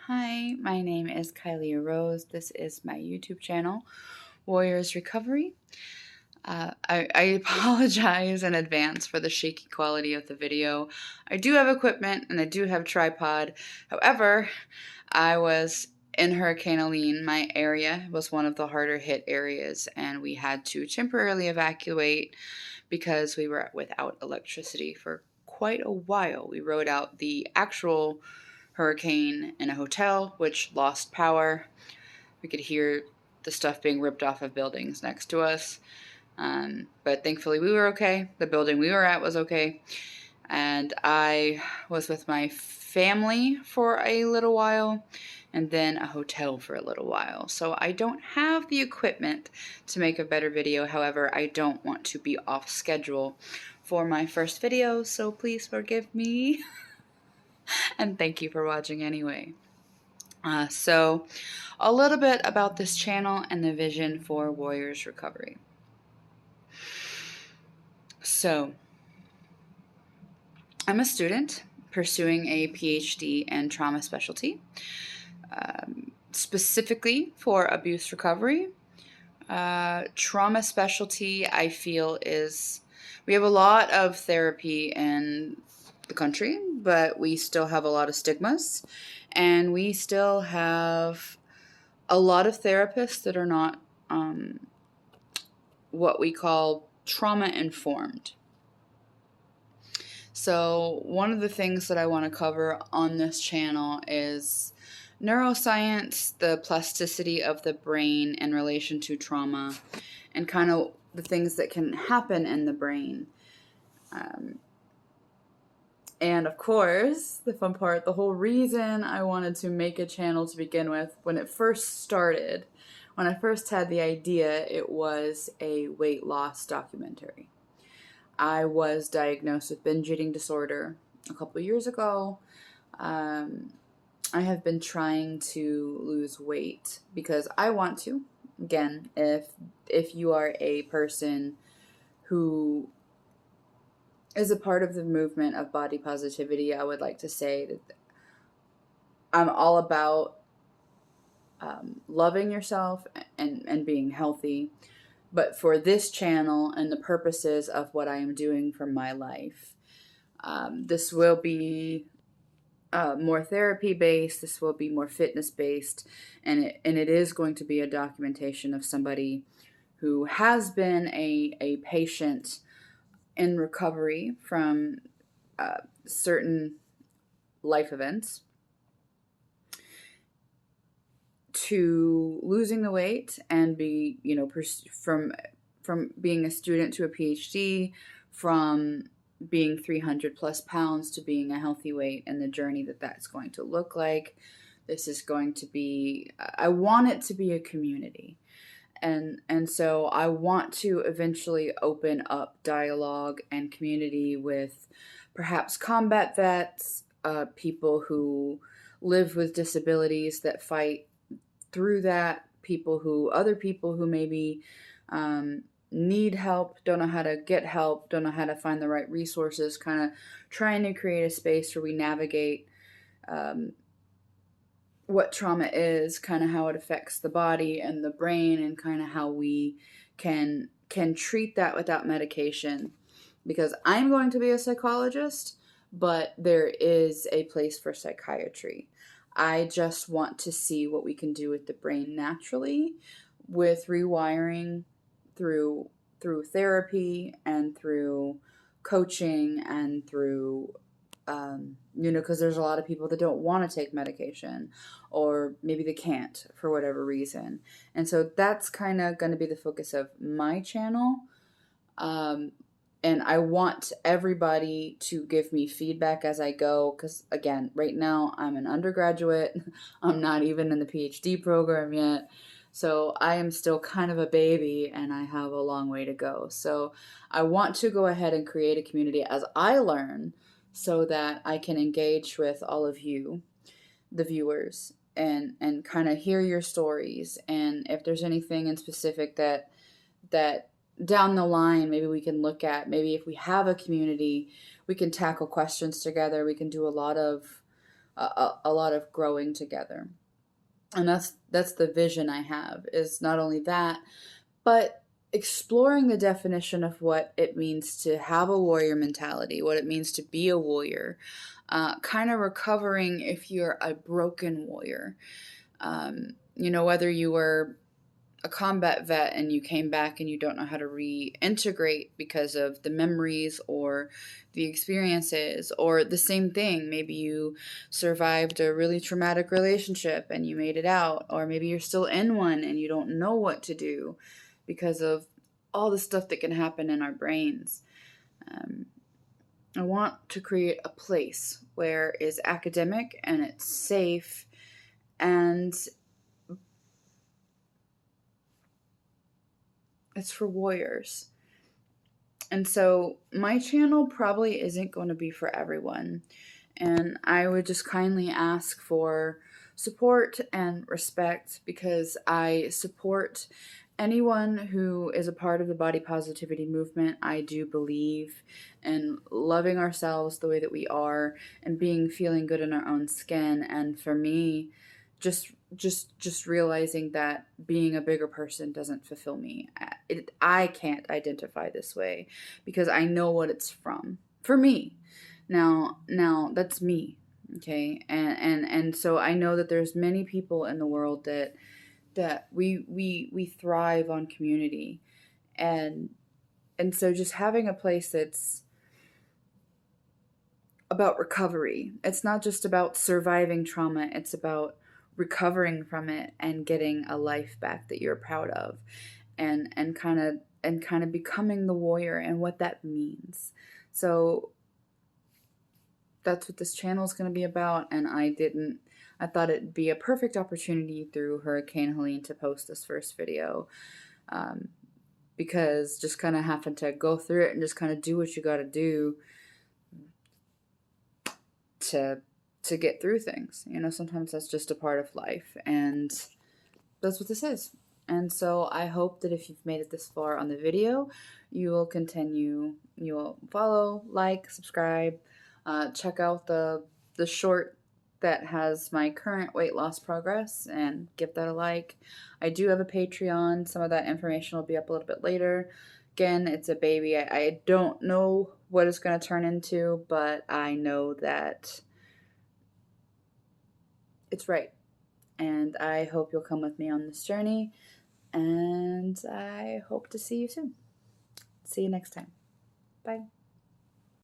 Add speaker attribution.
Speaker 1: Hi, my name is Kylie Rose. This is my YouTube channel, Warriors Recovery. I apologize in advance for the shaky quality of the video. I do have equipment and I do have tripod. However, I was in Hurricane Helene. My area was one of the harder hit areas, and we had to temporarily evacuate because we were without electricity for quite a while. We rode out the actual hurricane in a hotel, which lost power. We could hear the stuff being ripped off of buildings next to us. But thankfully, we were okay. The building we were at was okay. And I was with my family for a little while and then a hotel for a little while. So I don't have the equipment to make a better video. However, I don't want to be off schedule for my first video, so please forgive me. And thank you for watching anyway. So a little bit about this channel and the vision for Warriors Recovery. So I'm a student pursuing a PhD in trauma specialty, specifically for abuse recovery. Trauma specialty, I feel, we have a lot of therapy in the country, but we still have a lot of stigmas, and we still have a lot of therapists that are not what we call trauma informed. So one of the things that I want to cover on this channel is neuroscience, the plasticity of the brain in relation to trauma, and kind of the things that can happen in the brain. And of course, the fun part, the whole reason I wanted to make a channel to begin with, when it first started, when I first had the idea, it was a weight loss documentary. I was diagnosed with binge eating disorder a couple years ago. I have been trying to lose weight because I want to. Again, if you are a person who is a part of the movement of body positivity, I would like to say that I'm all about loving yourself and being healthy. But for this channel and the purposes of what I am doing for my life, this will be more therapy based. This will be more fitness based, and it is going to be a documentation of somebody who has been a patient in recovery from certain life events to losing the weight and be, from being a student to a PhD, from being 300 plus pounds to being a healthy weight, and the journey that that's going to look like. This is going to be, I want it to be a community. And so I want to eventually open up dialogue and community with perhaps combat vets, people who live with disabilities that fight through that, other people who maybe need help, don't know how to get help, don't know how to find the right resources, kind of trying to create a space where we navigate what trauma is, kind of how it affects the body and the brain, and kind of how we can treat that without medication. Because I'm going to be a psychologist, but there is a place for psychiatry. I just want to see what we can do with the brain naturally, with rewiring through therapy and through coaching and through because there's a lot of people that don't want to take medication, or maybe they can't for whatever reason. And so that's kind of going to be the focus of my channel. And I want everybody to give me feedback as I go, because again, right now I'm an undergraduate. I'm not even in the PhD program yet. So I am still kind of a baby and I have a long way to go. So I want to go ahead and create a community as I learn, so that I can engage with all of you, the viewers, and kind of hear your stories. And if there's anything in specific that down the line maybe we can look at, maybe if we have a community, we can tackle questions together. We can do a lot of a lot of growing together. And that's the vision I have, is not only that, but exploring the definition of what it means to have a warrior mentality, what it means to be a warrior, kind of recovering if you're a broken warrior. Whether you were a combat vet and you came back and you don't know how to reintegrate because of the memories or the experiences, or the same thing, maybe you survived a really traumatic relationship and you made it out, or maybe you're still in one and you don't know what to do because of all the stuff that can happen in our brains. I want to create a place where it's academic and it's safe and it's for warriors. And so my channel probably isn't going to be for everyone. And I would just kindly ask for support and respect, because I support anyone who is a part of the body positivity movement. I do believe in loving ourselves the way that we are and feeling good in our own skin. And for me, just realizing that being a bigger person doesn't fulfill me. I can't identify this way because I know what it's from. For me. Now that's me. Okay? And so I know that there's many people in the world that we thrive on community. And so just having a place that's about recovery. It's not just about surviving trauma, it's about recovering from it and getting a life back that you're proud of, and kind of becoming the warrior and what that means. So that's what this channel is going to be about. And I thought it'd be a perfect opportunity through Hurricane Helene to post this first video, because just kind of having to go through it and just kind of do what you got to do to get through things. Sometimes that's just a part of life, and that's what this is. And so I hope that if you've made it this far on the video, you will follow, like, subscribe, check out the short that has my current weight loss progress and give that a like. I do have a Patreon. Some of that information will be up a little bit later. Again, it's a baby. I don't know what it's going to turn into, but I know that it's right. And I hope you'll come with me on this journey. And I hope to see you soon. See you next time. Bye.